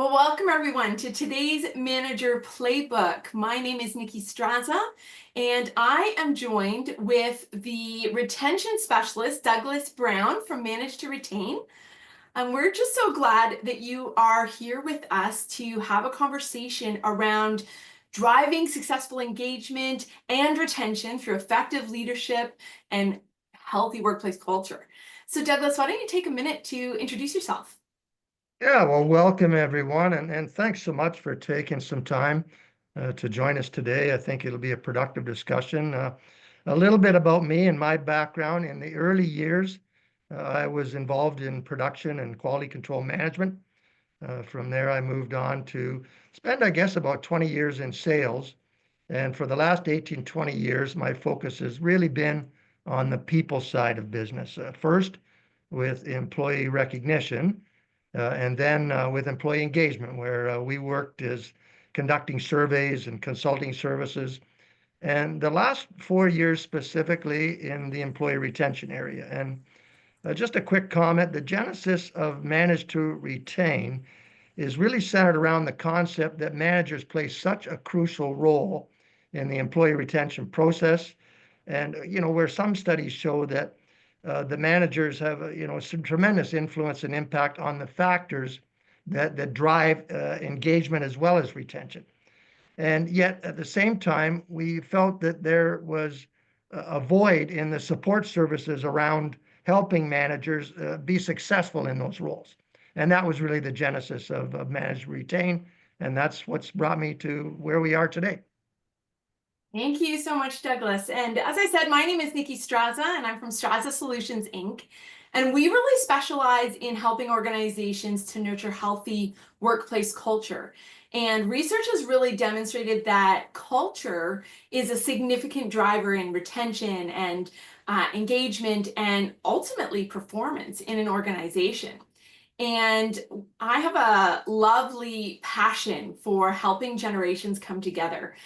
Well, welcome everyone to today's Manager Playbook. My name is Nikki Straza, and I am joined with the retention specialist, Douglas Brown from Manage to Retain. And we're just so glad that you are here with us to have a conversation around driving successful engagement and retention through effective leadership and healthy workplace culture. So Douglas, why don't you take a minute to introduce yourself? Yeah, well, welcome everyone, and thanks so much for taking some time to join us today. I think it'll be a productive discussion. A little bit about me and my background. In the early years, I was involved in production and quality control management. From there, I moved on to spend, I guess, about 20 years in sales. And for the last 18, 20 years, my focus has really been on the people side of business. First, with employee recognition and then with employee engagement, where we worked as conducting surveys and consulting services. And the last 4 years specifically in the employee retention area. And just a quick comment, the genesis of Manage to Retain is really centered around the concept that managers play such a crucial role in the employee retention process. And, where some studies show that the managers have, some tremendous influence and impact on the factors that drive engagement as well as retention. And yet, at the same time, we felt that there was a void in the support services around helping managers be successful in those roles. And that was really the genesis of Manage to Retain. And that's what's brought me to where we are today. Thank you so much, Douglas. And as I said, my name is Nikki Straza, and I'm from Straza Solutions, Inc. And we really specialize in helping organizations to nurture healthy workplace culture. And research has really demonstrated that culture is a significant driver in retention and engagement and ultimately performance in an organization. And I have a lovely passion for helping generations come together.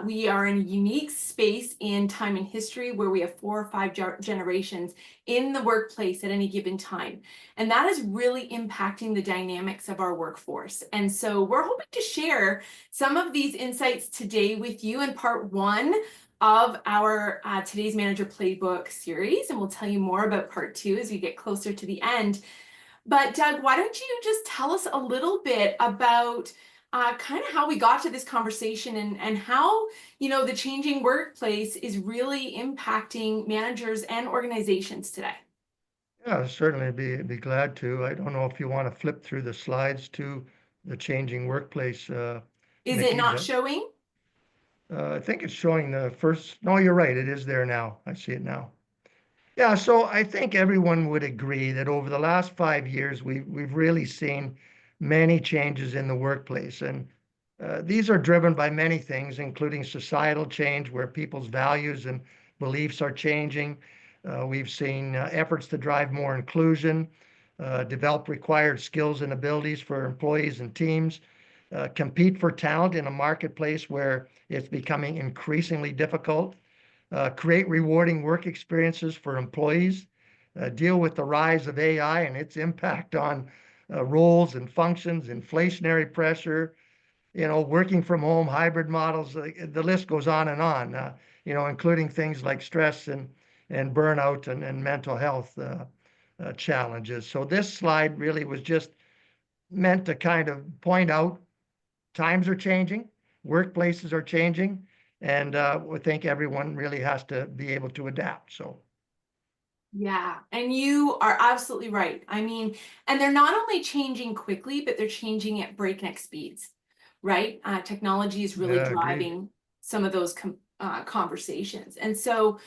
We are in a unique space in time and history where we have 4 or 5 generations in the workplace at any given time. And that is really impacting the dynamics of our workforce. And so we're hoping to share some of these insights today with you in part one of our Today's Manager Playbook series. And we'll tell you more about part two as we get closer to the end. But Doug, why don't you just tell us a little bit about kind of how we got to this conversation and how, the changing workplace is really impacting managers and organizations today. Yeah, certainly be glad to. I don't know if you want to flip through the slides to the changing workplace, Is it Nikki, not but showing? I think it's showing the first. No, you're right. It is there now. I see it now. Yeah, so I think everyone would agree that over the last 5 years, we've really seen many changes in the workplace, and these are driven by many things, including societal change, where people's values and beliefs are changing. We've seen efforts to drive more inclusion, develop required skills and abilities for employees and teams, compete for talent in a marketplace where it's becoming increasingly difficult, create rewarding work experiences for employees, deal with the rise of AI and its impact on roles and functions, inflationary pressure, working from home, hybrid models. The list goes on and on. Including things like stress and burnout and mental health challenges. So this slide really was just meant to kind of point out times are changing, workplaces are changing, and we think everyone really has to be able to adapt. So, Yeah, and you are absolutely right. I mean, and they're not only changing quickly, but they're changing at breakneck speeds, right? Technology is really yeah, agreed. driving some of those conversations. And so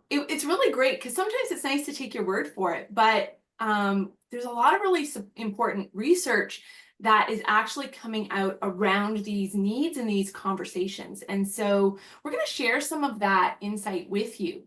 it's really great because sometimes it's nice to take your word for it, but there's a lot of really important research that is actually coming out around these needs and these conversations. And so we're going to share some of that insight with you.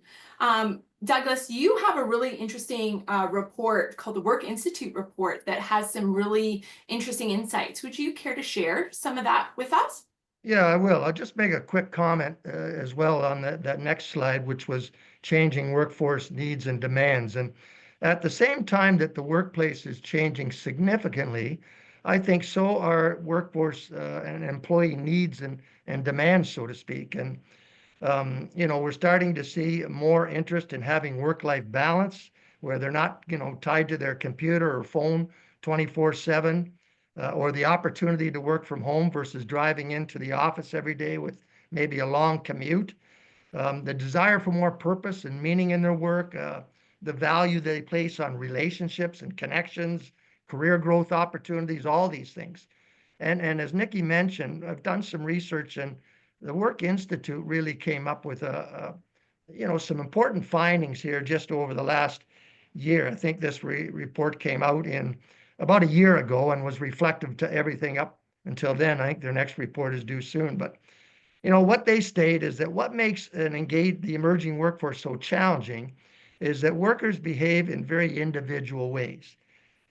Douglas, you have a really interesting report called the Work Institute report that has some really interesting insights. Would you care to share some of that with us? Yeah, I will. I'll just make a quick comment as well on that next slide, which was changing workforce needs and demands. And at the same time that the workplace is changing significantly, I think so are workforce and employee needs and demands, so to speak. And we're starting to see more interest in having work-life balance where they're not, tied to their computer or phone 24/7, or the opportunity to work from home versus driving into the office every day with maybe a long commute. The desire for more purpose and meaning in their work, the value they place on relationships and connections, career growth opportunities, all these things. And as Nikki mentioned, I've done some research, and the Work Institute really came up with some important findings here just over the last year. I think this report came out in about a year ago and was reflective to everything up until then. I think their next report is due soon. But what they state is that what makes the emerging workforce so challenging is that workers behave in very individual ways.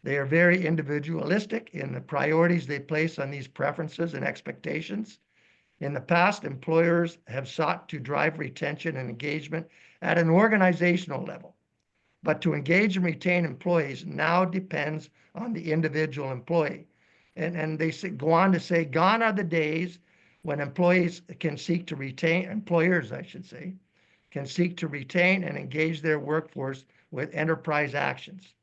They are very individualistic in the priorities they place on these preferences and expectations. In the past, employers have sought to drive retention and engagement at an organizational level. But to engage and retain employees now depends on the individual employee. And they go on to say, gone are the days when employers, I should say, can seek to retain and engage their workforce with enterprise actions.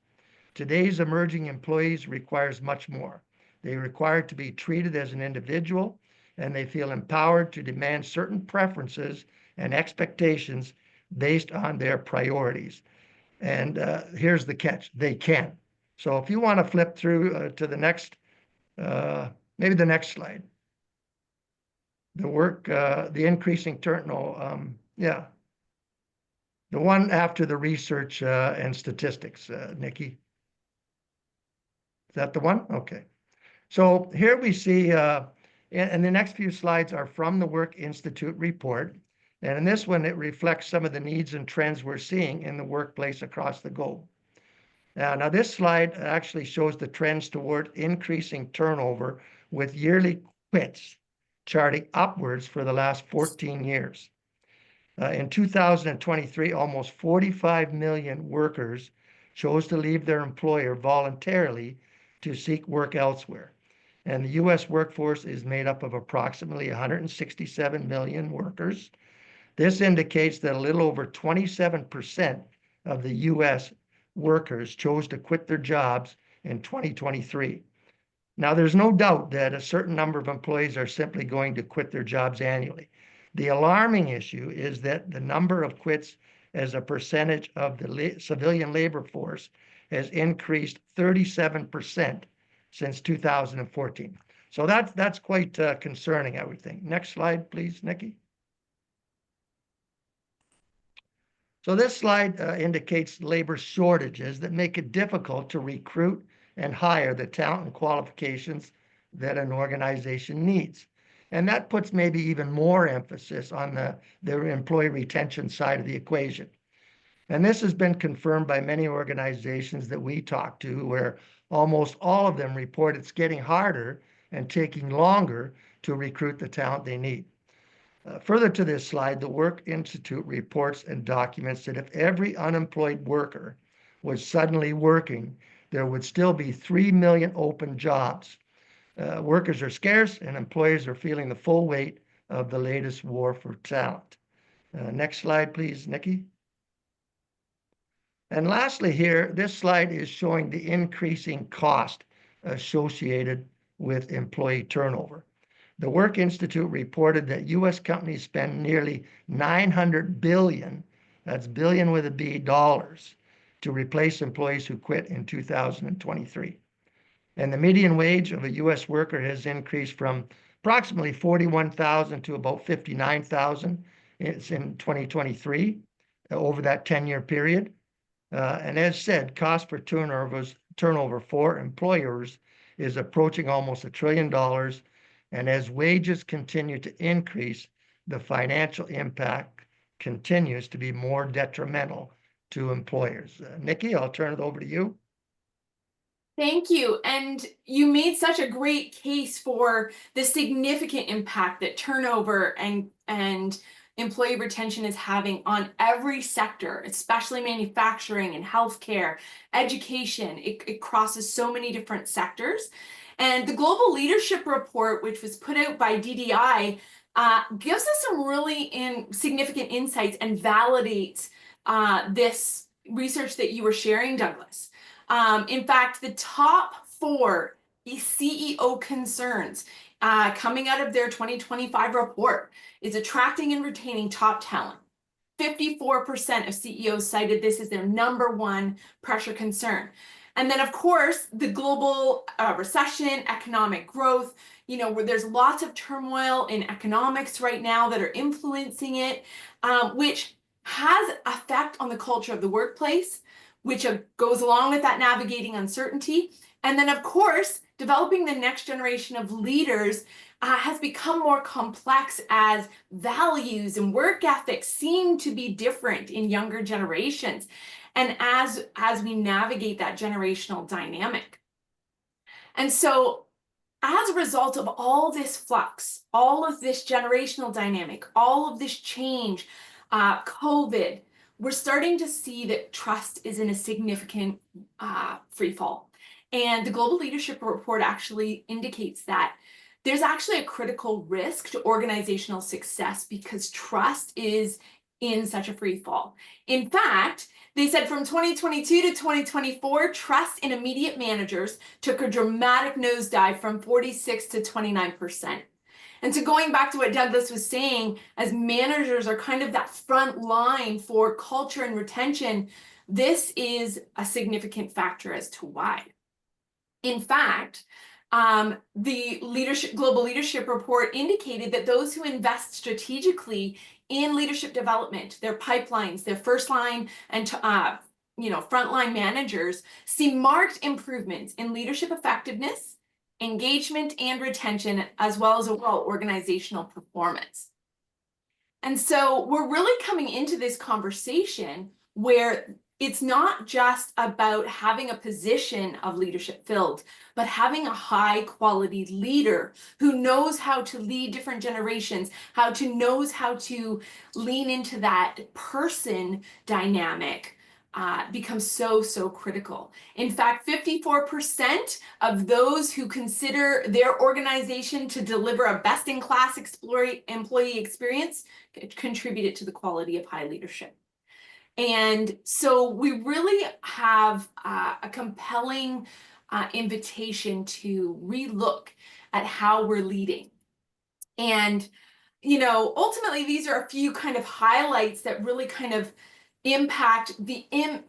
Today's emerging employees requires much more. They require to be treated as an individual, and they feel empowered to demand certain preferences and expectations based on their priorities. And here's the catch, they can. So if you want to flip through to the next, maybe the next slide, the increasing turnover, yeah, the one after the research and statistics, Nikki. Is that the one? Okay. So here we see, and the next few slides are from the Work Institute report. And in this one, it reflects some of the needs and trends we're seeing in the workplace across the globe. Now this slide actually shows the trends toward increasing turnover with yearly quits charting upwards for the last 14 years. In 2023, almost 45 million workers chose to leave their employer voluntarily to seek work elsewhere. And the U.S. workforce is made up of approximately 167 million workers. This indicates that a little over 27% of the U.S. workers chose to quit their jobs in 2023. Now, there's no doubt that a certain number of employees are simply going to quit their jobs annually. The alarming issue is that the number of quits as a percentage of the civilian labor force has increased 37% since 2014. So that's quite concerning, I would think. Next slide, please, Nikki. So this slide indicates labor shortages that make it difficult to recruit and hire the talent and qualifications that an organization needs. And that puts maybe even more emphasis on the employee retention side of the equation. And this has been confirmed by many organizations that we talk to, where almost all of them report it's getting harder and taking longer to recruit the talent they need. Further to this slide, the Work Institute reports and documents that if every unemployed worker was suddenly working, there would still be 3 million open jobs. Workers are scarce and employers are feeling the full weight of the latest war for talent. Next slide, please, Nikki. And lastly here, this slide is showing the increasing cost associated with employee turnover. The Work Institute reported that U.S. companies spend nearly 900 billion, that's billion with a B, dollars, to replace employees who quit in 2023. And the median wage of a U.S. worker has increased from approximately 41,000 to about 59,000 in 2023 over that 10-year period. And as said, cost per turnover for employers is approaching almost $1 trillion. And as wages continue to increase, the financial impact continues to be more detrimental to employers. Nikki, I'll turn it over to you. Thank you. And you made such a great case for the significant impact that turnover and employee retention is having on every sector, especially manufacturing and healthcare, education. It crosses so many different sectors. And the Global Leadership Report, which was put out by DDI, gives us some really significant insights and validates this research that you were sharing, Douglas. In fact, the top 4 CEO concerns coming out of their 2025 report is attracting and retaining top talent. 54% of CEOs cited this as their #1 pressure concern. And then, of course, the global recession, economic growth, where there's lots of turmoil in economics right now that are influencing it, which has effect on the culture of the workplace, which goes along with that navigating uncertainty. And then, of course, developing the next generation of leaders has become more complex as values and work ethics seem to be different in younger generations. And as we navigate that generational dynamic. And so as a result of all this flux, all of this generational dynamic, all of this change, COVID, we're starting to see that trust is in a significant free fall. And the Global Leadership Report actually indicates that there's actually a critical risk to organizational success because trust is in such a free fall. In fact, they said from 2022 to 2024, trust in immediate managers took a dramatic nosedive from 46 to 29%. And so going back to what Douglas was saying, as managers are kind of that front line for culture and retention, this is a significant factor as to why. In fact, the Global Leadership Report indicated that those who invest strategically in leadership development, their pipelines, their first line and frontline managers see marked improvements in leadership effectiveness, engagement, and retention, as well as overall organizational performance. And so we're really coming into this conversation where it's not just about having a position of leadership filled, but having a high quality leader who knows how to lead different generations, knows how to lean into that person dynamic becomes so critical. In fact, 54% of those who consider their organization to deliver a best-in-class employee experience contributed to the quality of high leadership. And so we really have a compelling invitation to relook at how we're leading. And, ultimately, these are a few kind of highlights that really kind of impact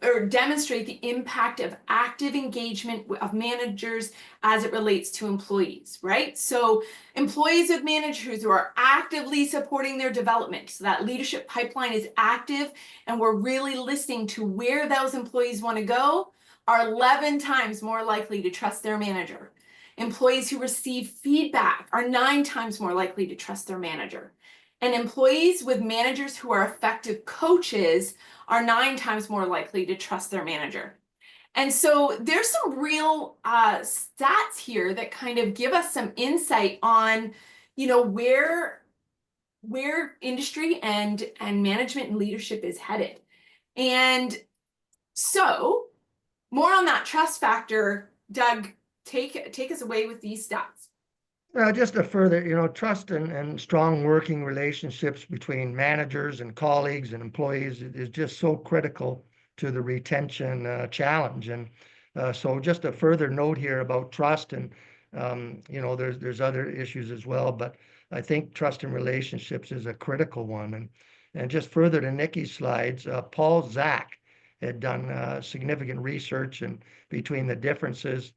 or demonstrate the impact of active engagement of managers as it relates to employees, right? So employees with managers who are actively supporting their development, so that leadership pipeline is active and we're really listening to where those employees want to go, are 11 times more likely to trust their manager. Employees who receive feedback are 9 times more likely to trust their manager. And employees with managers who are effective coaches are 9 times more likely to trust their manager. And so there's some real stats here that kind of give us some insight on, where industry and management and leadership is headed. And so more on that trust factor, Doug, take us away with these stats. Just to further, trust and strong working relationships between managers and colleagues and employees is just so critical to the retention challenge. And so just a further note here about trust and, there's other issues as well, but I think trust in relationships is a critical one. And just further to Nikki's slides, Paul Zak had done significant research and between the differences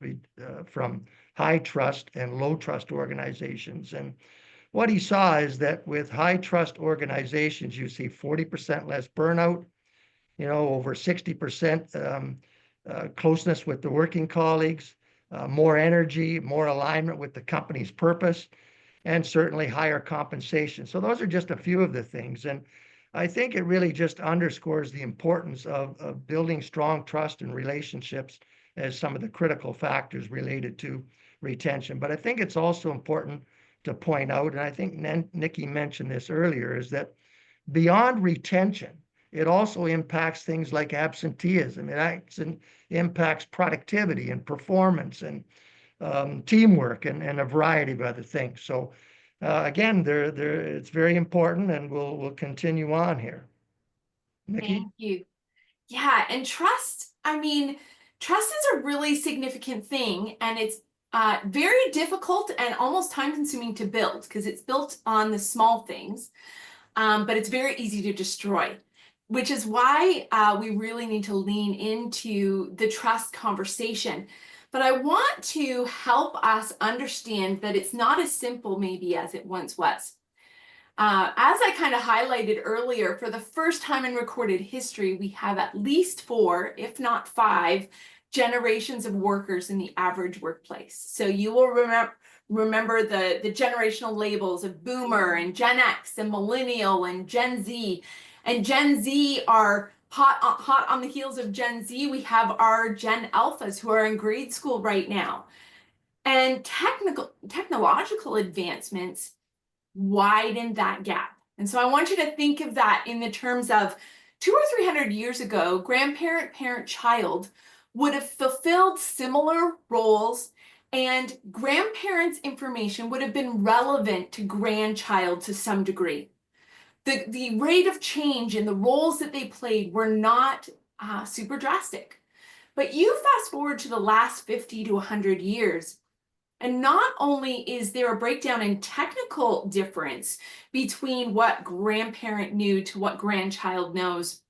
from high trust and low trust organizations. And what he saw is that with high trust organizations, you see 40% less burnout, over 60% closeness with the working colleagues, more energy, more alignment with the company's purpose, and certainly higher compensation. So those are just a few of the things. And I think it really just underscores the importance of building strong trust and relationships as some of the critical factors related to retention. But I think it's also important to point out, and I think Nikki mentioned this earlier, is that beyond retention, it also impacts things like absenteeism. It impacts productivity and performance and teamwork and a variety of other things. So again, it's very important, and we'll continue on here. Nikki? Thank you. Yeah, and trust, I mean, trust is a really significant thing, and it's very difficult and almost time-consuming to build because it's built on the small things, but it's very easy to destroy, which is why we really need to lean into the trust conversation. But I want to help us understand that it's not as simple maybe as it once was. As I kind of highlighted earlier, for the first time in recorded history, we have at least 4, if not 5, generations of workers in the average workplace. So you will remember the generational labels of Boomer and Gen X and Millennial and Gen Z. And Gen Z are hot on the heels of Gen Z. We have our Gen Alphas who are in grade school right now. And technological advancements widen that gap. And so I want you to think of that in the terms of 200 or 300 years ago, grandparent, parent, child would have fulfilled similar roles, and grandparents' information would have been relevant to grandchild to some degree. The rate of change in the roles that they played were not super drastic. But you fast forward to the last 50 to 100 years, and not only is there a breakdown in technical difference between what grandparent knew to what grandchild knows,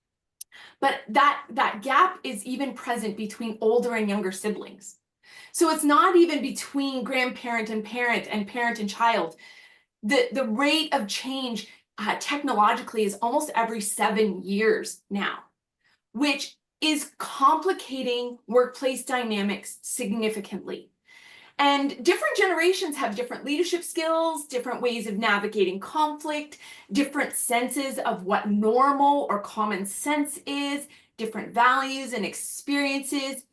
but that gap is even present between older and younger siblings. So it's not even between grandparent and parent and child. The rate of change technologically is almost every 7 years now, which is complicating workplace dynamics significantly. And different generations have different leadership skills, different ways of navigating conflict, different senses of what normal or common sense is, different values and experiences.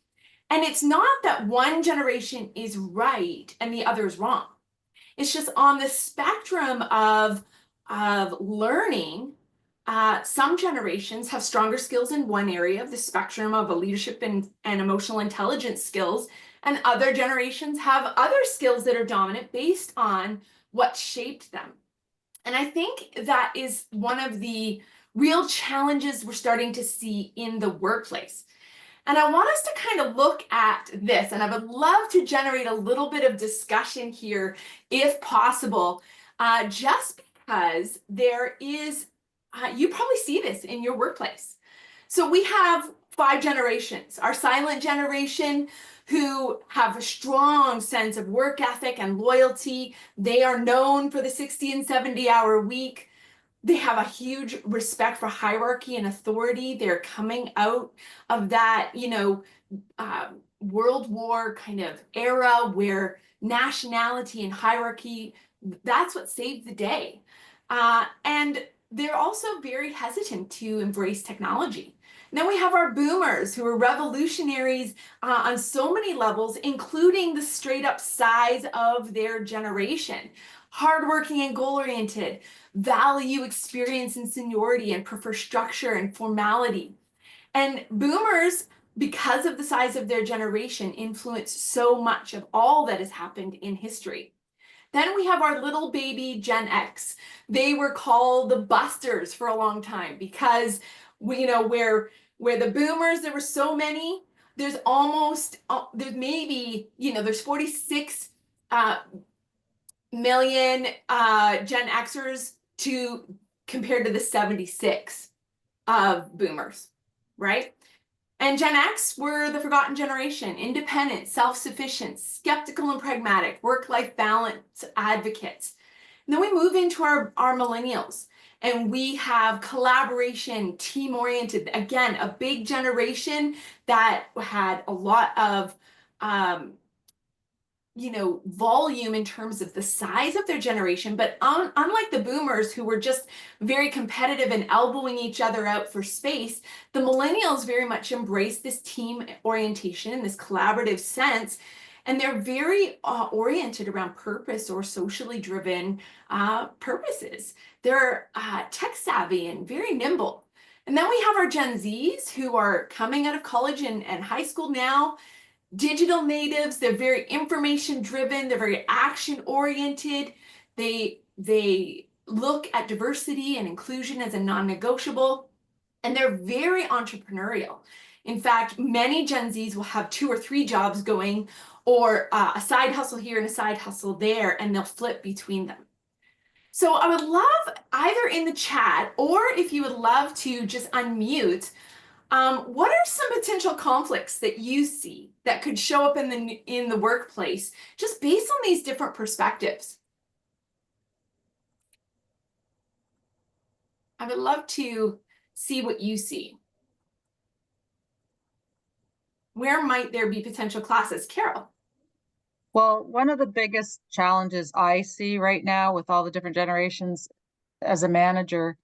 And it's not that one generation is right and the other is wrong. It's just on the spectrum of learning, some generations have stronger skills in one area of the spectrum of a leadership and emotional intelligence skills, and other generations have other skills that are dominant based on what shaped them. And I think that is one of the real challenges we're starting to see in the workplace. And I want us to kind of look at this, and I would love to generate a little bit of discussion here, if possible, just because there is, you probably see this in your workplace. So we have 5 generations. Our silent generation, who have a strong sense of work ethic and loyalty. They are known for the 60 and 70-hour week. They have a huge respect for hierarchy and authority. They're coming out of that, World War kind of era where nationality and hierarchy, that's what saved the day. And they're also very hesitant to embrace technology. Then we have our boomers, who are revolutionaries on so many levels, including the straight up size of their generation. Hardworking and goal-oriented, value experience and seniority, and prefer structure and formality. And boomers, because of the size of their generation, influence so much of all that has happened in history. Then we have our little baby Gen X. They were called the busters for a long time because where the boomers, there were so many, there's maybe, there's 46 million Gen Xers compared to the 76 of boomers, right? And Gen X were the forgotten generation, independent, self-sufficient, skeptical and pragmatic, work-life balance advocates. And then we move into our millennials, and we have collaboration, team-oriented, again, a big generation that had a lot of volume in terms of the size of their generation, but unlike the boomers, who were just very competitive and elbowing each other out for space, the millennials very much embrace this team orientation and this collaborative sense. And they're very oriented around purpose or socially driven purposes. They're tech savvy and very nimble. And then we have our Gen Zs who are coming out of college and high school now, digital natives. They're very information driven. They're very action oriented. They look at diversity and inclusion as a non-negotiable, and they're very entrepreneurial. In fact, many Gen Zs will have 2 or 3 jobs going, or a side hustle here and a side hustle there, and they'll flip between them. So I would love, either in the chat or if you would love to just unmute, what are some potential conflicts that you see that could show up in the workplace just based on these different perspectives? I would love to see what you see. Where might there be potential classes? Carol. Well, one of the biggest challenges I see right now with all the different generations as a manager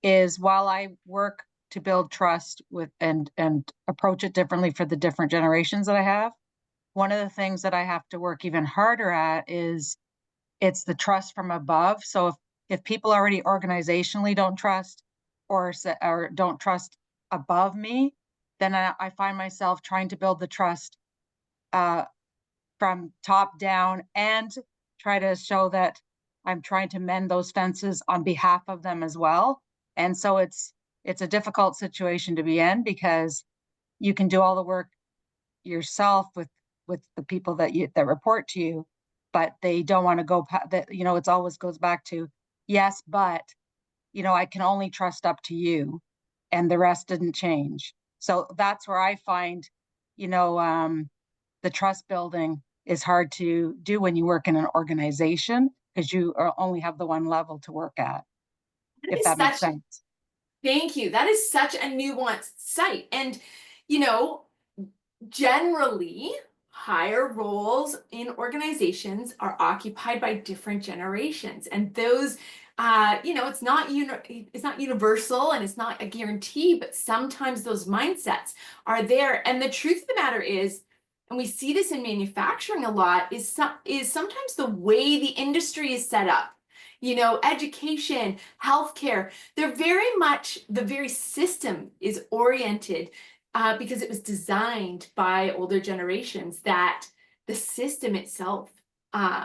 is, while I work to build trust with and approach it differently for the different generations that I have, one of the things that I have to work even harder at is it's the trust from above. So if people already organizationally don't trust or don't trust above me, then I find myself trying to build the trust from top down and try to show that I'm trying to mend those fences on behalf of them as well. And so it's a difficult situation to be in, because you can do all the work yourself with the people that report to you, but they don't want to go that, it's always goes back to, yes, but I can only trust up to you, and the rest didn't change. So that's where I find, the trust building is hard to do when you work in an organization, because you only have the one level to work at, if that makes sense. Thank you. That is such a nuanced site. And, generally, higher roles in organizations are occupied by different generations. And those, it's not universal and it's not a guarantee, but sometimes those mindsets are there. And the truth of the matter is, and we see this in manufacturing a lot, is sometimes the way the industry is set up. Education, healthcare, they're very much, the very system is oriented because it was designed by older generations, that the system itself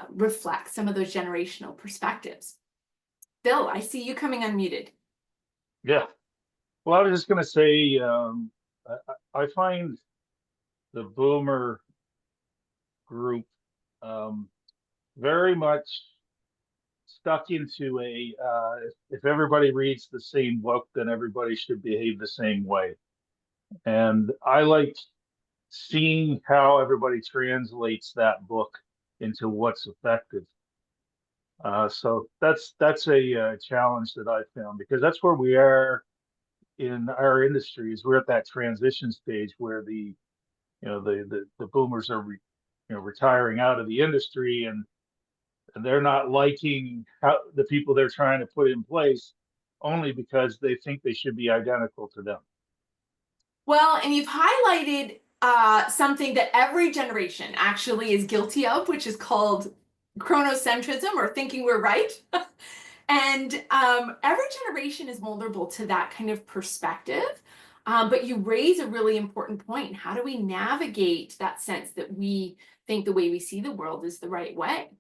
reflects some of those generational perspectives. Bill, I see you coming unmuted. Yeah. Well, I was just going to say, I find the boomer group very much stuck into if everybody reads the same book, then everybody should behave the same way. And I like seeing how everybody translates that book into what's effective. So that's a challenge that I found, because that's where we are in our industries. We're at that transition stage where the boomers are retiring out of the industry, and they're not liking how the people they're trying to put in place, only because they think they should be identical to them. Well, and you've highlighted something that every generation actually is guilty of, which is called chronocentrism, or thinking we're right. And every generation is vulnerable to that kind of perspective. But you raise a really important point. How do we navigate that sense that we think the way we see the world is the right way?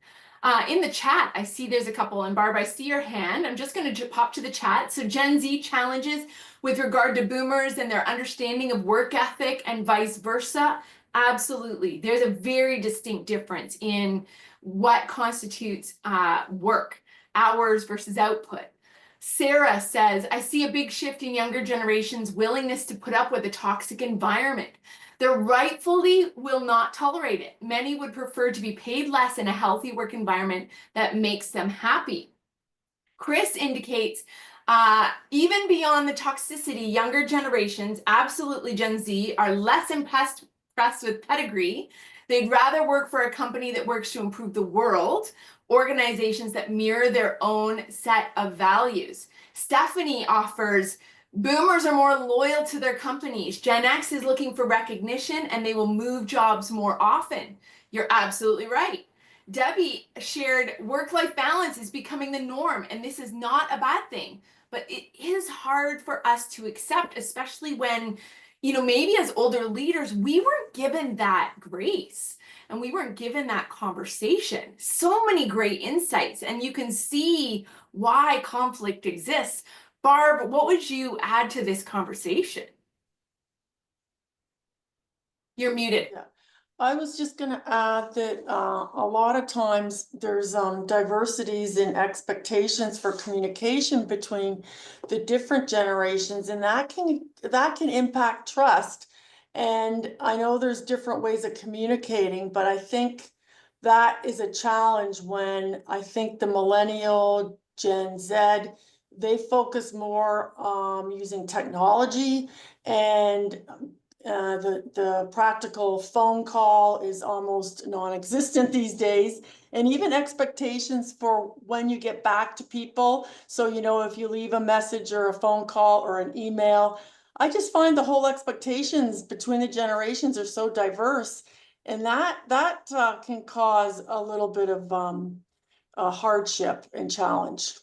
In the chat, I see there's a couple, and Barb, I see your hand. I'm just going to pop to the chat. So Gen Z challenges with regard to boomers and their understanding of work ethic and vice versa. Absolutely. There's a very distinct difference in what constitutes work, hours versus output. Sarah says, I see a big shift in younger generations' willingness to put up with a toxic environment. They rightfully will not tolerate it. Many would prefer to be paid less in a healthy work environment that makes them happy. Chris indicates, even beyond the toxicity, younger generations, absolutely Gen Z, are less impressed with pedigree. They'd rather work for a company that works to improve the world, organizations that mirror their own set of values. Stephanie offers, boomers are more loyal to their companies. Gen X is looking for recognition and they will move jobs more often. You're absolutely right. Debbie shared work-life balance is becoming the norm, and this is not a bad thing, but it is hard for us to accept, especially when, maybe as older leaders, we weren't given that grace and we weren't given that conversation. So many great insights, and you can see why conflict exists. Barb, what would you add to this conversation? You're muted. Yeah. I was just going to add that a lot of times there's diversities in expectations for communication between the different generations, and that can impact trust. And I know there's different ways of communicating, but I think that is a challenge when I think the millennial Gen Z, they focus more using technology, and the practical phone call is almost non-existent these days. And even expectations for when you get back to people. So, if you leave a message or a phone call or an email, I just find the whole expectations between the generations are so diverse. And that can cause a little bit of a hardship and challenge.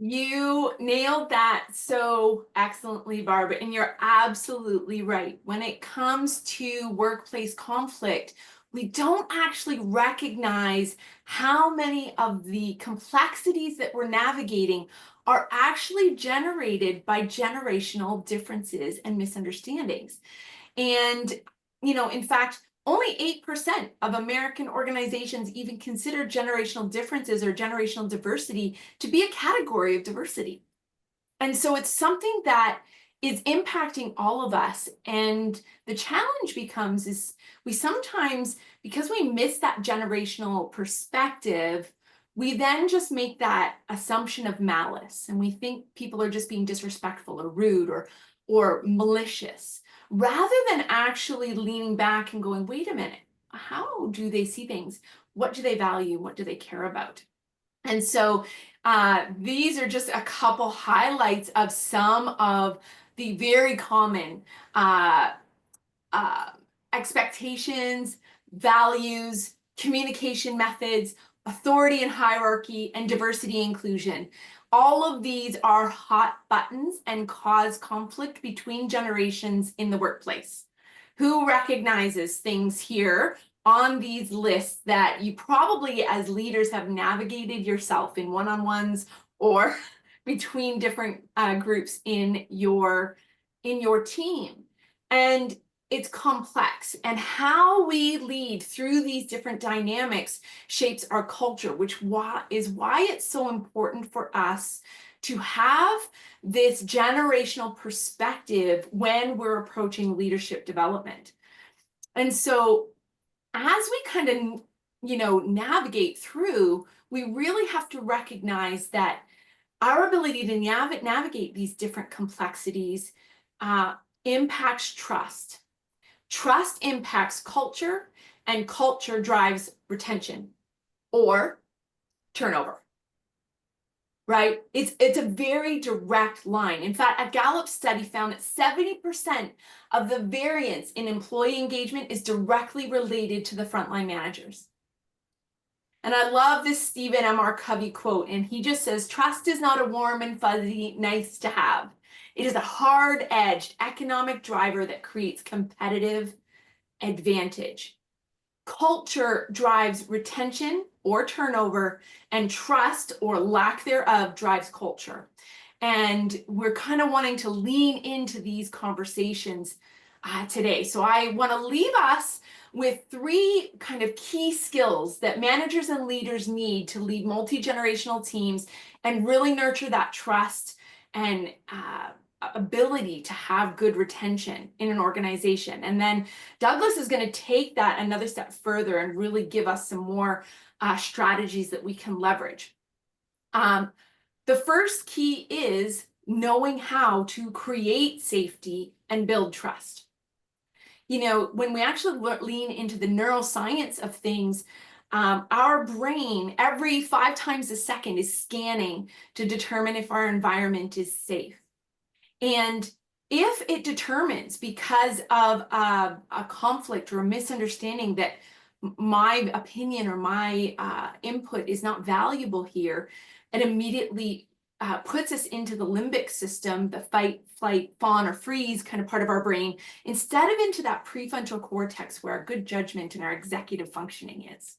You nailed that so excellently, Barbara, and you're absolutely right. When it comes to workplace conflict, we don't actually recognize how many of the complexities that we're navigating are actually generated by generational differences and misunderstandings. And, in fact, only 8% of American organizations even consider generational differences or generational diversity to be a category of diversity. And so it's something that is impacting all of us. And the challenge becomes is we sometimes, because we miss that generational perspective, we then just make that assumption of malice, and we think people are just being disrespectful or rude or malicious, rather than actually leaning back and going, wait a minute, how do they see things? What do they value? What do they care about? And so these are just a couple highlights of some of the very common expectations, values, communication methods, authority and hierarchy, and diversity inclusion. All of these are hot buttons and cause conflict between generations in the workplace. Who recognizes things here on these lists that you probably as leaders have navigated yourself in one-on-ones or between different groups in your team? And it's complex, and how we lead through these different dynamics shapes our culture, which is why it's so important for us to have this generational perspective when we're approaching leadership development. And so as we kind of, navigate through, we really have to recognize that our ability to navigate these different complexities impacts trust. Trust impacts culture, and culture drives retention or turnover, right? It's a very direct line. In fact, a Gallup study found that 70% of the variance in employee engagement is directly related to the frontline managers. And I love this Stephen M.R. Covey quote, and he just says, trust is not a warm and fuzzy nice to have. It is a hard-edged economic driver that creates competitive advantage. Culture drives retention or turnover, and trust or lack thereof drives culture. And we're kind of wanting to lean into these conversations today. So I want to leave us with 3 kind of key skills that managers and leaders need to lead multi-generational teams and really nurture that trust and ability to have good retention in an organization. And then Douglas is going to take that another step further and really give us some more strategies that we can leverage. The first key is knowing how to create safety and build trust. When we actually lean into the neuroscience of things, our brain every 5 times a second is scanning to determine if our environment is safe. And if it determines, because of a conflict or a misunderstanding, that my opinion or my input is not valuable here, it immediately puts us into the limbic system, the fight, flight, fawn, or freeze kind of part of our brain, instead of into that prefrontal cortex where our good judgment and our executive functioning is.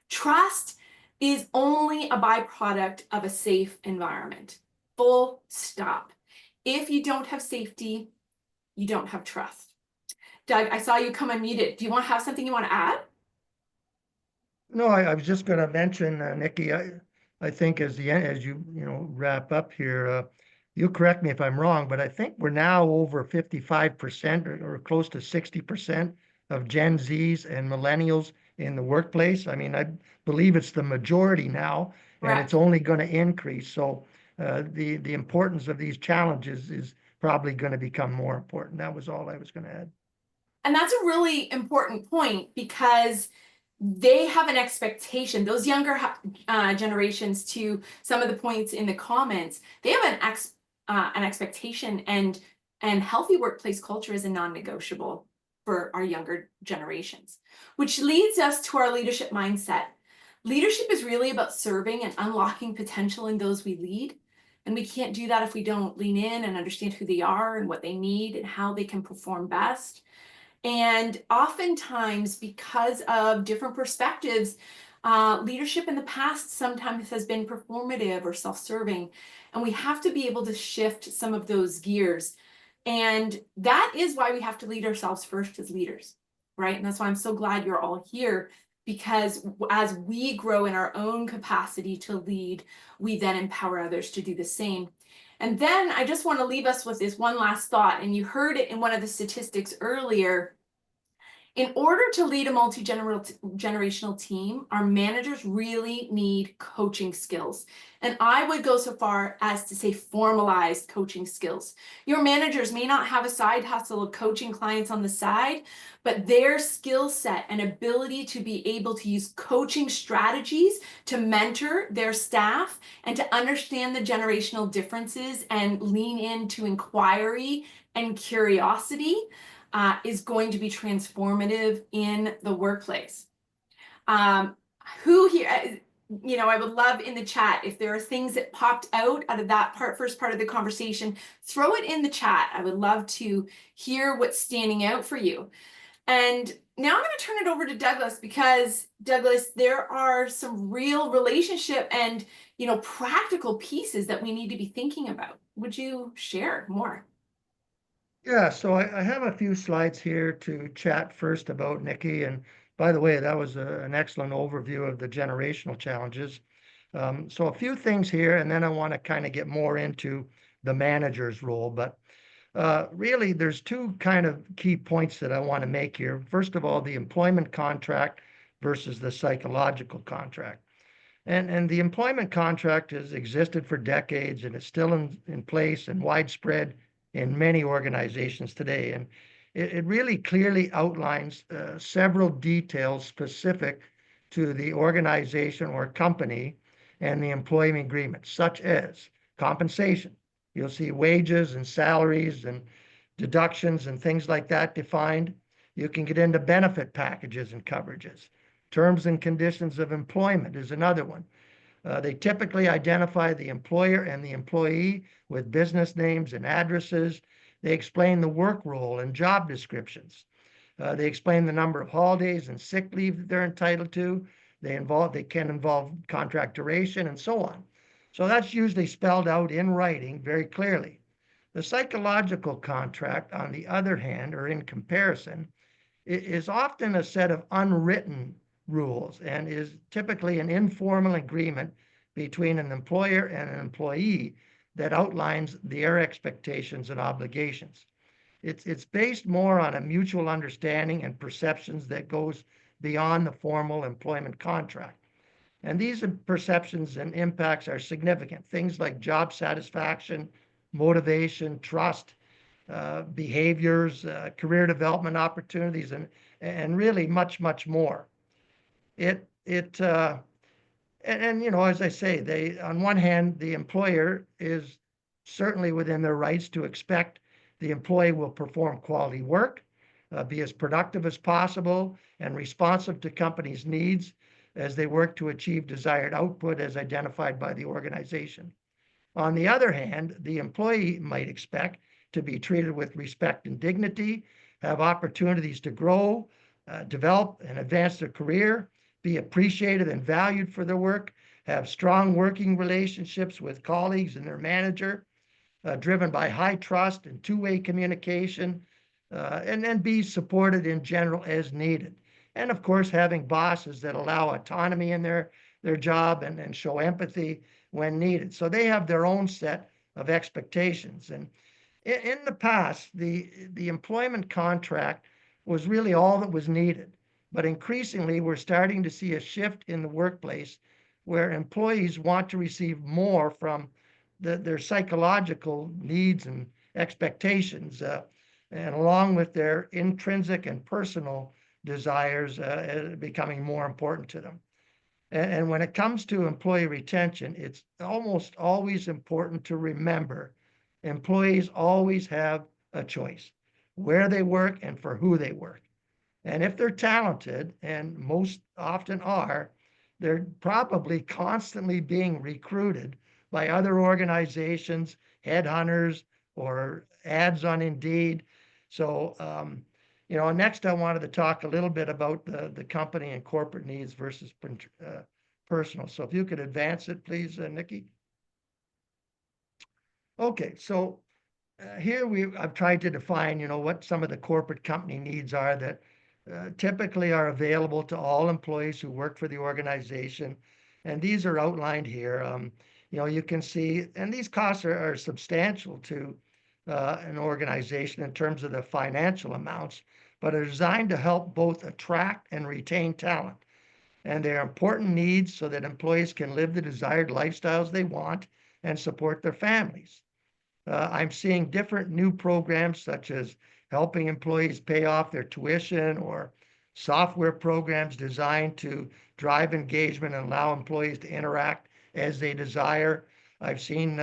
Trust is only a byproduct of a safe environment. Full stop. If you don't have safety, you don't have trust. Doug, I saw you come unmuted. Do you want to have something you want to add? No, I was just going to mention, Nikki, I think as you wrap up here, you correct me if I'm wrong, but I think we're now over 55% or close to 60% of Gen Zs and millennials in the workplace. I mean, I believe it's the majority now, and it's Correct. only going to increase. So the importance of these challenges is probably going to become more important. That was all I was going to add. And that's a really important point because they have an expectation. Those younger generations, to some of the points in the comments, they have an expectation, and healthy workplace culture is a non-negotiable for our younger generations, which leads us to our leadership mindset. Leadership is really about serving and unlocking potential in those we lead. And we can't do that if we don't lean in and understand who they are and what they need and how they can perform best. And oftentimes, because of different perspectives, leadership in the past sometimes has been performative or self-serving, and we have to be able to shift some of those gears. And that is why we have to lead ourselves first as leaders, right? And that's why I'm so glad you're all here, because as we grow in our own capacity to lead, we then empower others to do the same. And then I just want to leave us with this one last thought, and you heard it in one of the statistics earlier. In order to lead a multi-generational team, our managers really need coaching skills. And I would go so far as to say formalized coaching skills. Your managers may not have a side hustle of coaching clients on the side, but their skill set and ability to be able to use coaching strategies to mentor their staff and to understand the generational differences and lean into inquiry and curiosity is going to be transformative in the workplace. Who here, I would love in the chat, if there are things that popped out of that first part of the conversation, throw it in the chat. I would love to hear what's standing out for you. And now I'm going to turn it over to Douglas, because Douglas, there are some real relationship and, practical pieces that we need to be thinking about. Would you share more? Yeah, so I have a few slides here to chat first about, Nikki. And by the way, that was an excellent overview of the generational challenges. So a few things here, and then I want to kind of get more into the manager's role. But really, there's two kind of key points that I want to make here. First of all, the employment contract versus the psychological contract. And the employment contract has existed for decades, and it's still in place and widespread in many organizations today. And it really clearly outlines several details specific to the organization or company and the employment agreement, such as compensation. You'll see wages and salaries and deductions and things like that defined. You can get into benefit packages and coverages. Terms and conditions of employment is another one. They typically identify the employer and the employee with business names and addresses. They explain the work role and job descriptions. They explain the number of holidays and sick leave that they're entitled to. They can involve contract duration and so on. So that's usually spelled out in writing very clearly. The psychological contract, on the other hand, or in comparison, is often a set of unwritten rules and is typically an informal agreement between an employer and an employee that outlines their expectations and obligations. It's based more on a mutual understanding and perceptions that goes beyond the formal employment contract. And these perceptions and impacts are significant. Things like job satisfaction, motivation, trust, behaviors, career development opportunities, and really much, much more. As I say, on one hand, the employer is certainly within their rights to expect the employee will perform quality work, be as productive as possible and responsive to companies' needs as they work to achieve desired output as identified by the organization. On the other hand, the employee might expect to be treated with respect and dignity, have opportunities to grow, develop and advance their career, be appreciated and valued for their work, have strong working relationships with colleagues and their manager, driven by high trust and two-way communication, and then be supported in general as needed. And of course, having bosses that allow autonomy in their job and show empathy when needed. So they have their own set of expectations. And in the past, the employment contract was really all that was needed. But increasingly, we're starting to see a shift in the workplace where employees want to receive more from their psychological needs and expectations, and along with their intrinsic and personal desires becoming more important to them. And when it comes to employee retention, it's almost always important to remember employees always have a choice where they work and for who they work. And if they're talented, and most often are, they're probably constantly being recruited by other organizations, headhunters, or ads on Indeed. So, next I wanted to talk a little bit about the company and corporate needs versus personal. So if you could advance it, please, Nikki. Okay, so here I've tried to define, what some of the corporate company needs are that typically are available to all employees who work for the organization. And these are outlined here. You can see, and these costs are substantial to an organization in terms of the financial amounts, but are designed to help both attract and retain talent. And they're important needs so that employees can live the desired lifestyles they want and support their families. I'm seeing different new programs such as helping employees pay off their tuition or software programs designed to drive engagement and allow employees to interact as they desire. I've seen,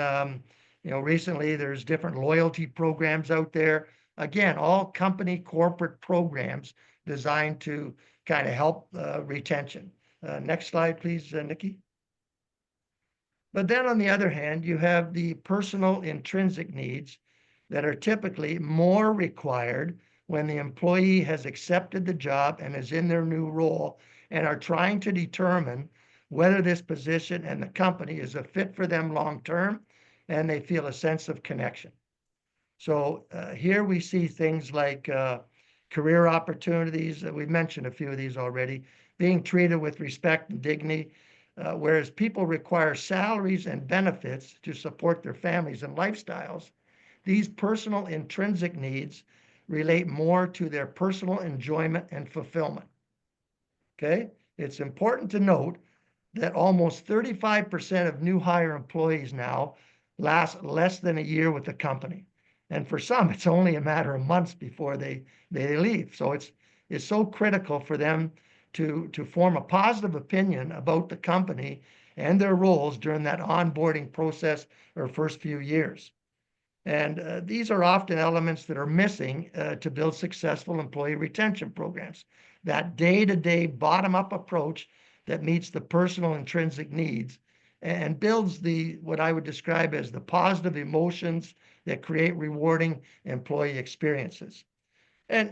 recently there's different loyalty programs out there. Again, all company corporate programs designed to kind of help retention. Next slide, please, Nikki. But then on the other hand, you have the personal intrinsic needs that are typically more required when the employee has accepted the job and is in their new role and are trying to determine whether this position and the company is a fit for them long term and they feel a sense of connection. So here we see things like career opportunities. We mentioned a few of these already, being treated with respect and dignity. Whereas people require salaries and benefits to support their families and lifestyles, these personal intrinsic needs relate more to their personal enjoyment and fulfillment. Okay? It's important to note that almost 35% of new hire employees now last less than a year with the company. And for some, it's only a matter of months before they leave. So it's so critical for them to form a positive opinion about the company and their roles during that onboarding process or first few years. And these are often elements that are missing to build successful employee retention programs. That day-to-day bottom-up approach that meets the personal intrinsic needs and builds what I would describe as the positive emotions that create rewarding employee experiences. And,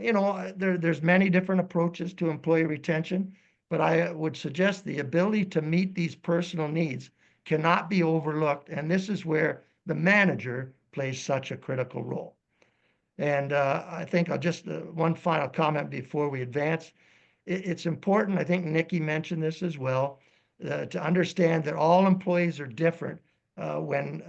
there's many different approaches to employee retention, but I would suggest the ability to meet these personal needs cannot be overlooked. And this is where the manager plays such a critical role. And I think I'll just, one final comment before we advance. It's important, I think Nikki mentioned this as well, to understand that all employees are different when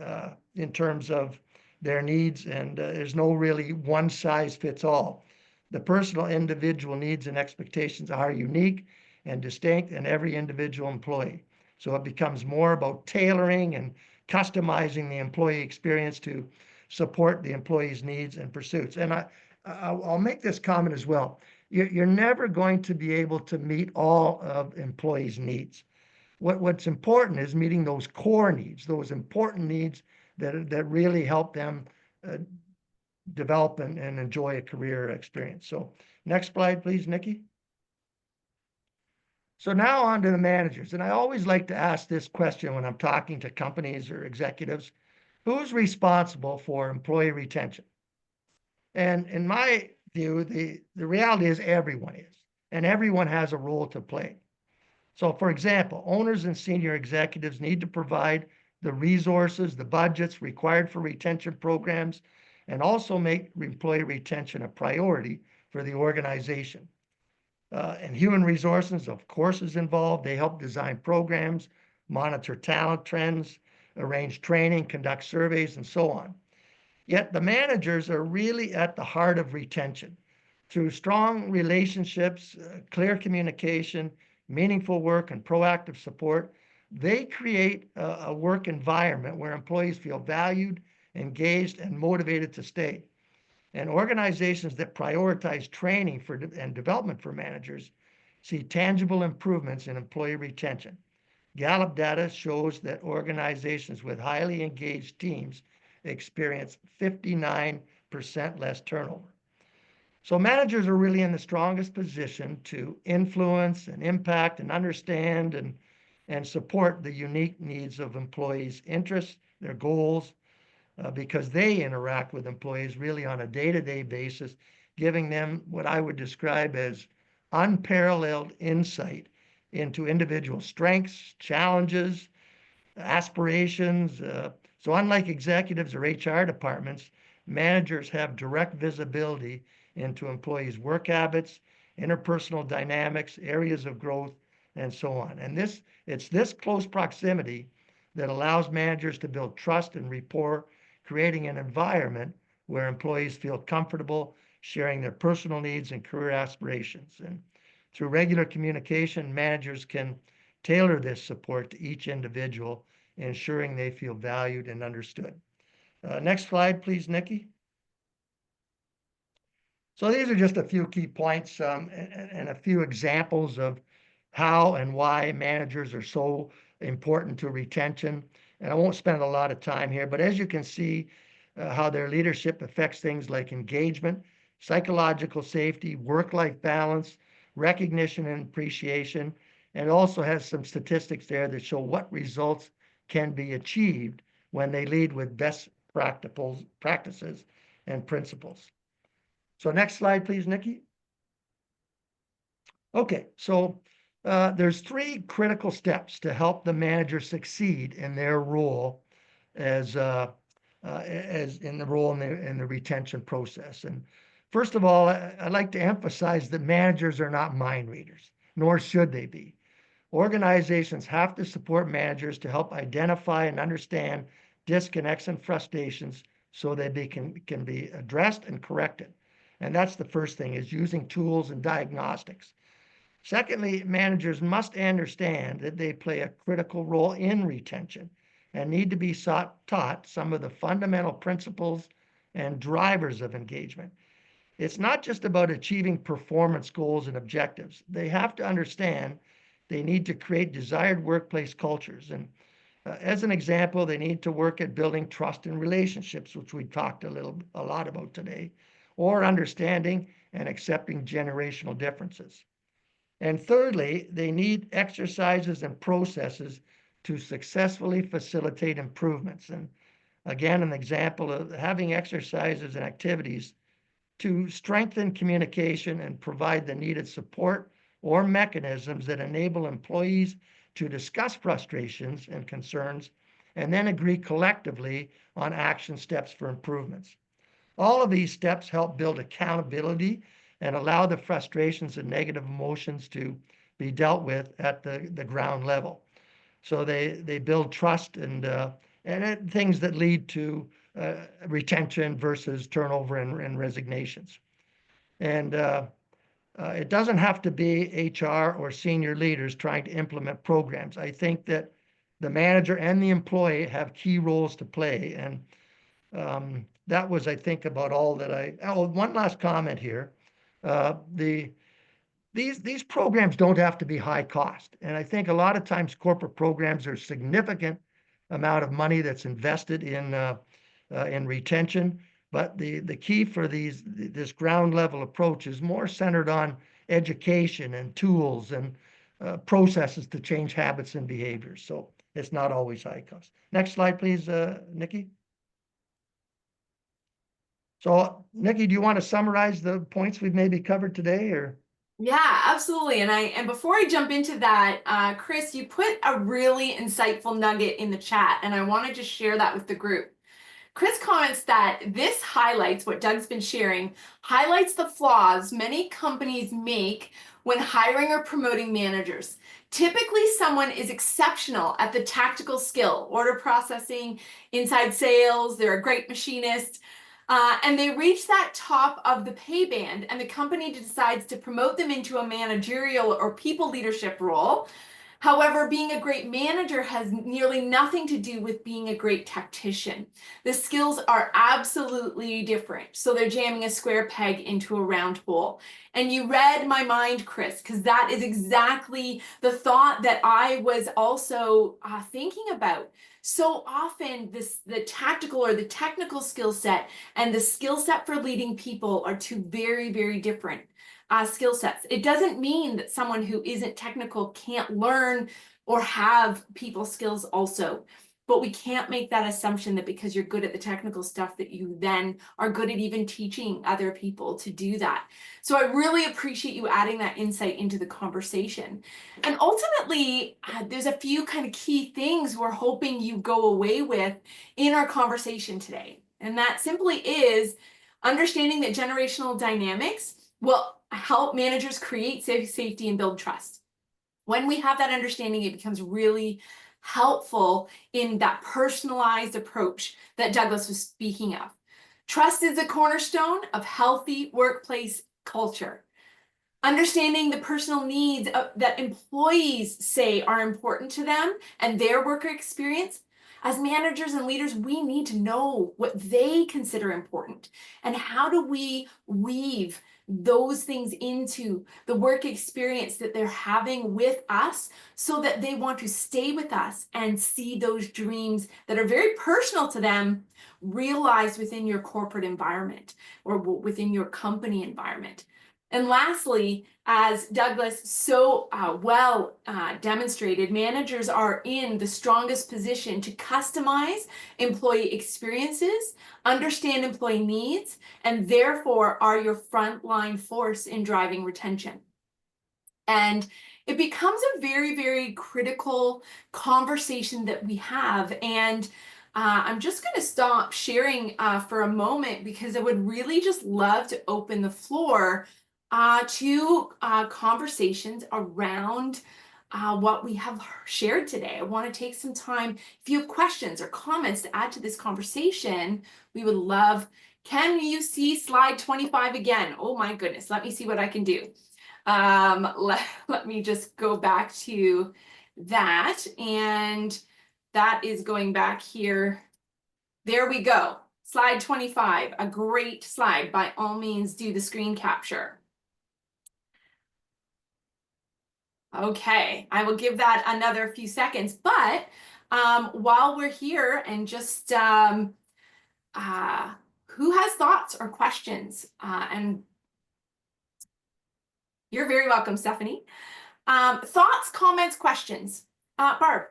in terms of their needs, and there's no really one size fits all. The personal individual needs and expectations are unique and distinct in every individual employee. So it becomes more about tailoring and customizing the employee experience to support the employee's needs and pursuits. And I'll make this comment as well. You're never going to be able to meet all of employees' needs. What's important is meeting those core needs, those important needs that really help them develop and enjoy a career experience. So next slide, please, Nikki. So now on to the managers. And I always like to ask this question when I'm talking to companies or executives: who's responsible for employee retention? And in my view, the reality is everyone is, and everyone has a role to play. So for example, owners and senior executives need to provide the resources, the budgets required for retention programs, and also make employee retention a priority for the organization. And human resources, of course, is involved. They help design programs, monitor talent trends, arrange training, conduct surveys, and so on. Yet the managers are really at the heart of retention. Through strong relationships, clear communication, meaningful work, and proactive support, they create a work environment where employees feel valued, engaged, and motivated to stay. And organizations that prioritize training and development for managers see tangible improvements in employee retention. Gallup data shows that organizations with highly engaged teams experience 59% less turnover. So managers are really in the strongest position to influence and impact and understand and support the unique needs of employees' interests, their goals, because they interact with employees really on a day-to-day basis, giving them what I would describe as unparalleled insight into individual strengths, challenges, aspirations. So unlike executives or HR departments, managers have direct visibility into employees' work habits, interpersonal dynamics, areas of growth, and so on. And it's this close proximity that allows managers to build trust and rapport, creating an environment where employees feel comfortable sharing their personal needs and career aspirations. And through regular communication, managers can tailor this support to each individual, ensuring they feel valued and understood. Next slide, please, Nikki. So these are just a few key points and a few examples of how and why managers are so important to retention. And I won't spend a lot of time here, but as you can see, how their leadership affects things like engagement, psychological safety, work-life balance, recognition and appreciation, and also has some statistics there that show what results can be achieved when they lead with best practices and principles. So next slide, please, Nikki. Okay, so there's three critical steps to help the manager succeed in their role as in the role in the retention process. And first of all, I'd like to emphasize that managers are not mind readers, nor should they be. Organizations have to support managers to help identify and understand disconnects and frustrations so that they can be addressed and corrected. And that's the first thing, is using tools and diagnostics. Secondly, managers must understand that they play a critical role in retention and need to be taught some of the fundamental principles and drivers of engagement. It's not just about achieving performance goals and objectives. They have to understand they need to create desired workplace cultures. And as an example, they need to work at building trust in relationships, which we talked a lot about today, or understanding and accepting generational differences. And thirdly, they need exercises and processes to successfully facilitate improvements. And again, an example of having exercises and activities to strengthen communication and provide the needed support or mechanisms that enable employees to discuss frustrations and concerns and then agree collectively on action steps for improvements. All of these steps help build accountability and allow the frustrations and negative emotions to be dealt with at the ground level. So they build trust and things that lead to retention versus turnover and resignations. And it doesn't have to be HR or senior leaders trying to implement programs. I think that the manager and the employee have key roles to play. And that was, I think, about all that one last comment here. These programs don't have to be high cost. And I think a lot of times corporate programs are significant amount of money that's invested in retention. But the key for this ground level approach is more centered on education and tools and processes to change habits and behaviors. So it's not always high cost. Next slide, please, Nikki. So, Nikki, do you want to summarize the points we've maybe covered today, or? Yeah, absolutely. And before I jump into that, Chris, you put a really insightful nugget in the chat, and I want to just share that with the group. Chris comments that this highlights what Doug's been sharing, highlights the flaws many companies make when hiring or promoting managers. Typically, someone is exceptional at the tactical skill, order processing, inside sales, they're a great machinist, and they reach that top of the pay band, and the company decides to promote them into a managerial or people leadership role. However, being a great manager has nearly nothing to do with being a great tactician. The skills are absolutely different. So they're jamming a square peg into a round hole. And you read my mind, Chris, because that is exactly the thought that I was also thinking about. So often the tactical or the technical skill set and the skill set for leading people are two very, very different skill sets. It doesn't mean that someone who isn't technical can't learn or have people skills also. But we can't make that assumption that because you're good at the technical stuff that you then are good at even teaching other people to do that. So I really appreciate you adding that insight into the conversation. And ultimately, there's a few kind of key things we're hoping you go away with in our conversation today. And that simply is understanding that generational dynamics will help managers create safety and build trust. When we have that understanding, it becomes really helpful in that personalized approach that Douglas was speaking of. Trust is a cornerstone of healthy workplace culture. Understanding the personal needs that employees say are important to them and their worker experience. As managers and leaders, we need to know what they consider important and how do we weave those things into the work experience that they're having with us so that they want to stay with us and see those dreams that are very personal to them realized within your corporate environment or within your company environment. And lastly, as Douglas so well demonstrated, managers are in the strongest position to customize employee experiences, understand employee needs, and therefore are your frontline force in driving retention. And it becomes a very, very critical conversation that we have. And I'm just going to stop sharing for a moment because I would really just love to open the floor to conversations around what we have shared today. I want to take some time. If you have questions or comments to add to this conversation, we would love. Can you see slide 25 again? Oh my goodness, let me see what I can do. Let me just go back to that, and that is going back here. There we go. Slide 25, a great slide. By all means, do the screen capture. Okay, I will give that another few seconds, but while we're here and just who has thoughts or questions? And you're very welcome, Stephanie. Thoughts, comments, questions? Barb.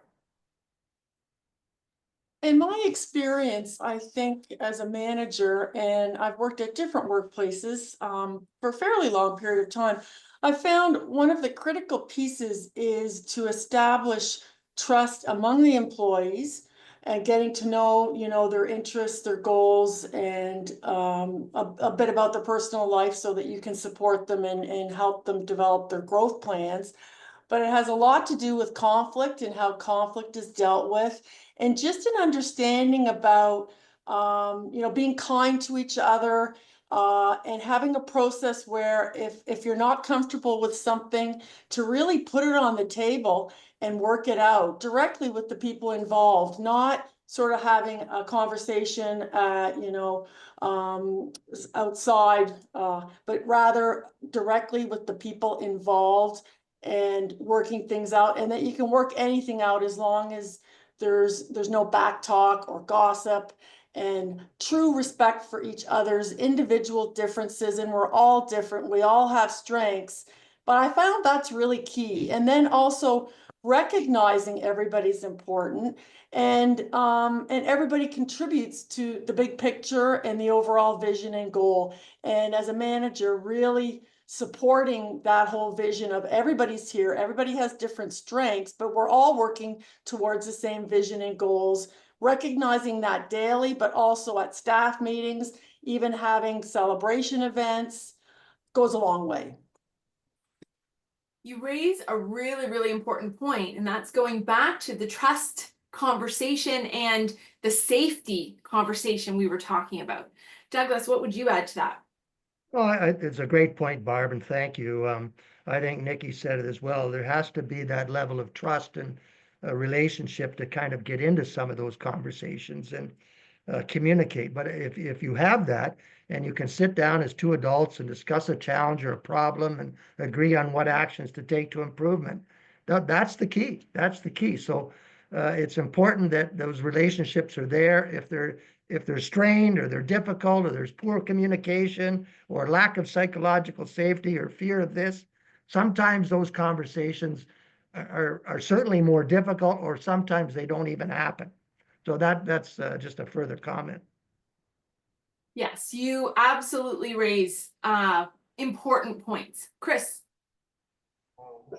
In my experience, I think as a manager, and I've worked at different workplaces for a fairly long period of time, I found one of the critical pieces is to establish trust among the employees and getting to know, their interests, their goals, and a bit about their personal life so that you can support them and help them develop their growth plans. But it has a lot to do with conflict and how conflict is dealt with, and just an understanding about, being kind to each other, and having a process where if you're not comfortable with something, to really put it on the table and work it out directly with the people involved, not sort of having a conversation, outside, but rather directly with the people involved and working things out, and that you can work anything out as long as there's no back talk or gossip, and true respect for each other's individual differences. And we're all different. We all have strengths. But I found that's really key. And then also recognizing everybody's important, and everybody contributes to the big picture and the overall vision and goal. And as a manager, really supporting that whole vision of everybody's here, everybody has different strengths, but we're all working towards the same vision and goals, recognizing that daily, but also at staff meetings, even having celebration events goes a long way. You raise a really, really important point, and that's going back to the trust conversation and the safety conversation we were talking about. Douglas, what would you add to that? Well, it's a great point, Barb, and thank you. I think Nikki said it as well. There has to be that level of trust and a relationship to kind of get into some of those conversations and communicate. But if you have that and you can sit down as two adults and discuss a challenge or a problem and agree on what actions to take to improvement, that's the key. That's the key. So it's important that those relationships are there. If they're strained or they're difficult or there's poor communication or lack of psychological safety or fear of this, sometimes those conversations are certainly more difficult, or sometimes they don't even happen. So that's just a further comment. Yes, you absolutely raise important points. Chris.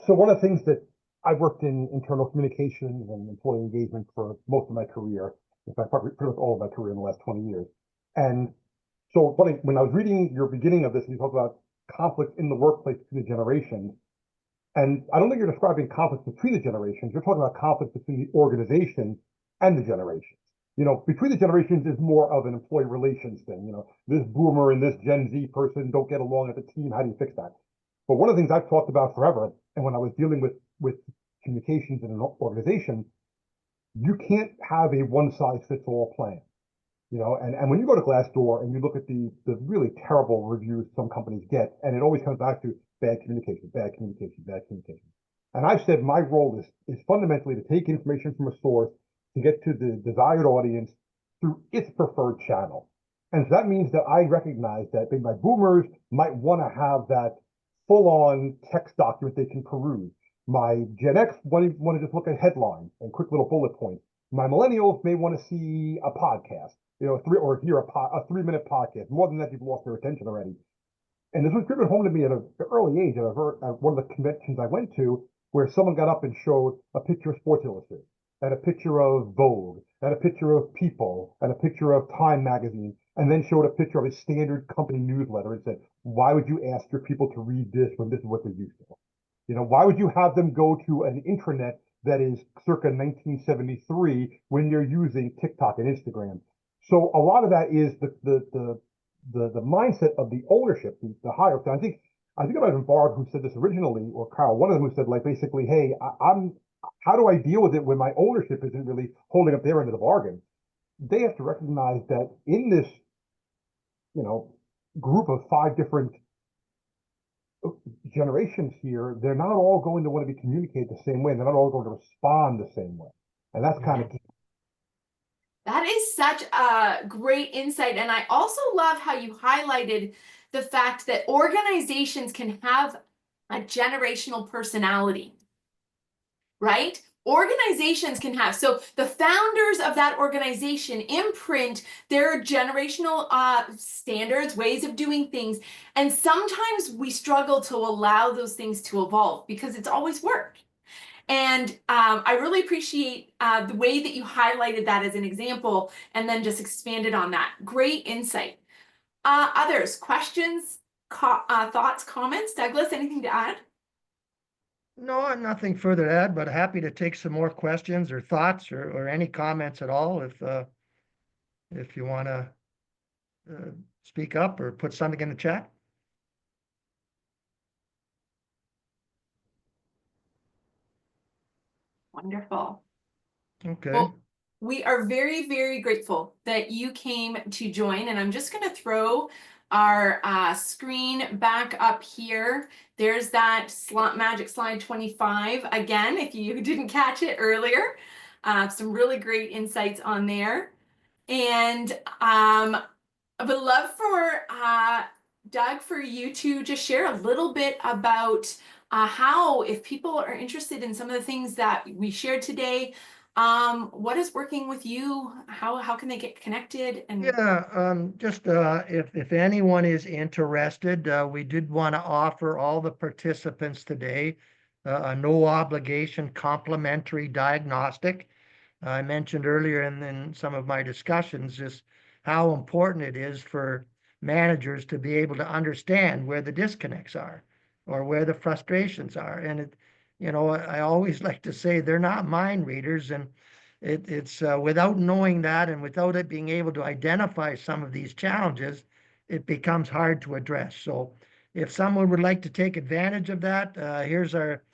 So one of the things that I worked in internal communications and employee engagement for most of my career, in fact, pretty much all of my career in the last 20 years. And so when I was reading your beginning of this, you talked about conflict in the workplace between the generations. And I don't think you're describing conflict between the generations. You're talking about conflict between the organization and the generations. You know, between the generations is more of an employee relations thing. You know, this boomer and this Gen Z person don't get along at the team. How do you fix that? But one of the things I've talked about forever, and when I was dealing with communications in an organization, you can't have a one-size-fits-all plan. You know, and when you go to Glassdoor and you look at the really terrible reviews some companies get, and it always comes back to bad communication, bad communication, bad communication. And I've said my role is fundamentally to take information from a source to get to the desired audience through its preferred channel. And so that means that I recognize that my boomers might want to have that full-on text document they can peruse. My Gen X want to just look at headlines and quick little bullet points. My millennials may want to see a podcast, you know, hear a 3-minute podcast. More than that, you've lost their attention already. And this was driven home to me at an early age at one of the conventions I went to, where someone got up and showed a picture of Sports Illustrated, and a picture of Vogue, and a picture of People, and a picture of Time magazine, and then showed a picture of a standard company newsletter and said, why would you ask your people to read this when this is what they're used to? You know, why would you have them go to an intranet that is circa 1973 when you're using TikTok and Instagram? So a lot of that is the mindset of the ownership, the higher. I think it might have been Barb who said this originally, or Carl, one of them who said, like, basically, hey, how do I deal with it when my ownership isn't really holding up their end of the bargain? They have to recognize that in this, you know, group of 5 different generations here, they're not all going to want to be communicated the same way. They're not all going to respond the same way. And that's kind of key. That is such a great insight. And I also love how you highlighted the fact that organizations can have a generational personality, right? Organizations can have, so the founders of that organization imprint their generational standards, ways of doing things. And sometimes we struggle to allow those things to evolve because it's always worked. And I really appreciate the way that you highlighted that as an example and then just expanded on that. Great insight. Others, questions, thoughts, comments? Douglas, anything to add? No, nothing further to add, but happy to take some more questions or thoughts or any comments at all if you want to speak up or put something in the chat. Wonderful. Okay. Well, we are very, very grateful that you came to join, and I'm just going to throw our screen back up here. There's that magic slide 25 again, if you didn't catch it earlier. Some really great insights on there. And I would love for Doug, for you to just share a little bit about how, if people are interested in some of the things that we shared today, what is working with you? How can they get connected? And Yeah, just if anyone is interested, we did want to offer all the participants today a no obligation complimentary diagnostic. I mentioned earlier in some of my discussions just how important it is for managers to be able to understand where the disconnects are or where the frustrations are. And I always like to say they're not mind readers, and it's without knowing that and without it being able to identify some of these challenges, it becomes hard to address. So if someone would like to take advantage of that, here's our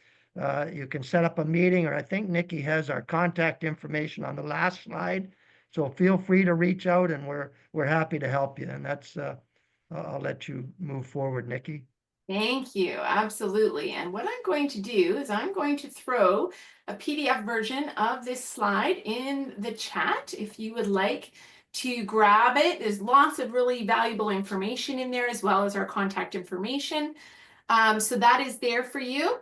you can set up a meeting, or I think Nikki has our contact information on the last slide. So feel free to reach out, and we're happy to help you. And that's I'll let you move forward, Nikki. thank you, absolutely. And what I'm going to do is I'm going to throw a PDF version of this slide in the chat if you would like to grab it. There's lots of really valuable information in there, as well as our contact information. So that is there for you.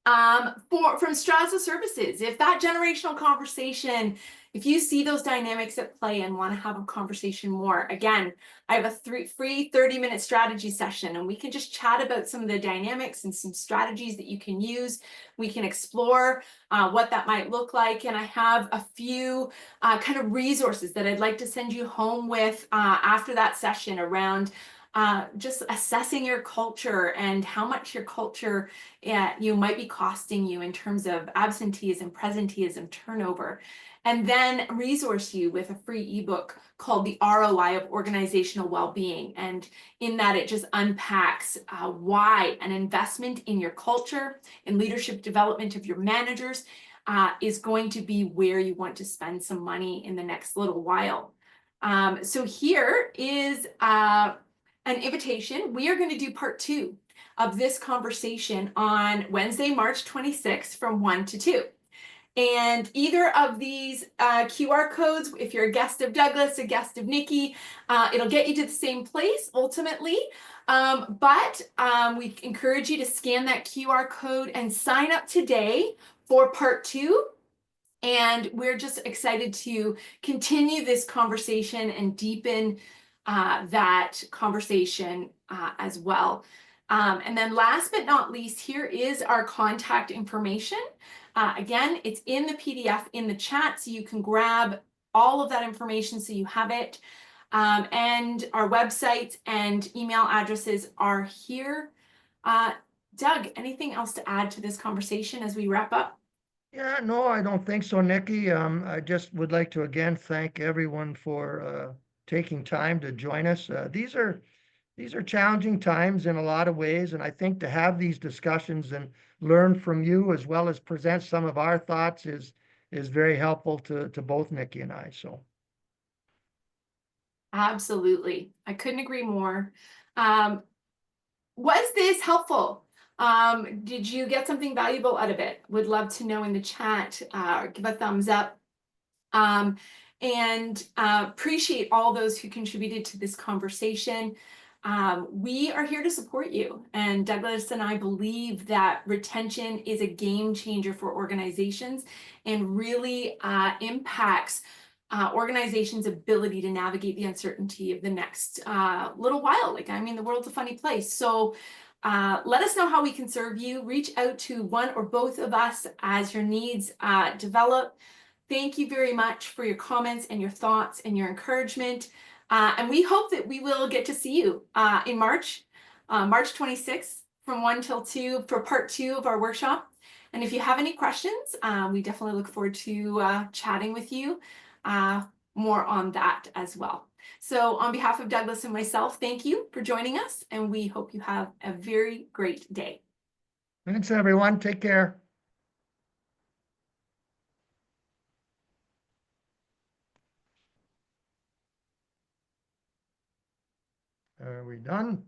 From Straza Services, if that generational conversation, if you see those dynamics at play and want to have a conversation more, again, I have a free 30-minute strategy session, and we can just chat about some of the dynamics and some strategies that you can use. We can explore what that might look like, and I have a few kind of resources that I'd like to send you home with after that session around just assessing your culture and how much your culture you might be costing you in terms of absenteeism, presenteeism, turnover, and then resource you with a free ebook called The ROI of Organizational Wellbeing. And in that, it just unpacks why an investment in your culture and leadership development of your managers is going to be where you want to spend some money in the next little while. So here is an invitation. We are going to do part 2 of this conversation on Wednesday, March 26th from 1 to 2. And either of these QR codes, if you're a guest of Douglas, a guest of Nikki, it'll get you to the same place ultimately. But we encourage you to scan that QR code and sign up today for part 2. And we're just excited to continue this conversation and deepen that conversation as well. And then last but not least, here is our contact information. Again, it's in the PDF in the chat, so you can grab all of that information so you have it. And our website and email addresses are here. Doug, anything else to add to this conversation as we wrap up? Yeah, no, I don't think so, Nikki. I just would like to again thank everyone for taking time to join us. These are challenging times in a lot of ways, and I think to have these discussions and learn from you as well as present some of our thoughts is very helpful to both Nikki and I. So absolutely, I couldn't agree more. Was this helpful? Did you get something valuable out of it? Would love to know in the chat, or give a thumbs up. And appreciate all those who contributed to this conversation. We are here to support you, and Douglas and I believe that retention is a game changer for organizations and really impacts organizations' ability to navigate the uncertainty of the next little while. The world's a funny place. So let us know how we can serve you. Reach out to one or both of us as your needs develop. Thank you very much for your comments and your thoughts and your encouragement. And we hope that we will get to see you in March 26th from 1 till 2 for part 2 of our workshop. And if you have any questions, we definitely look forward to chatting with you more on that as well. So on behalf of Douglas and myself, thank you for joining us, and we hope you have a very great day. thanks, everyone. Take care. Are we done?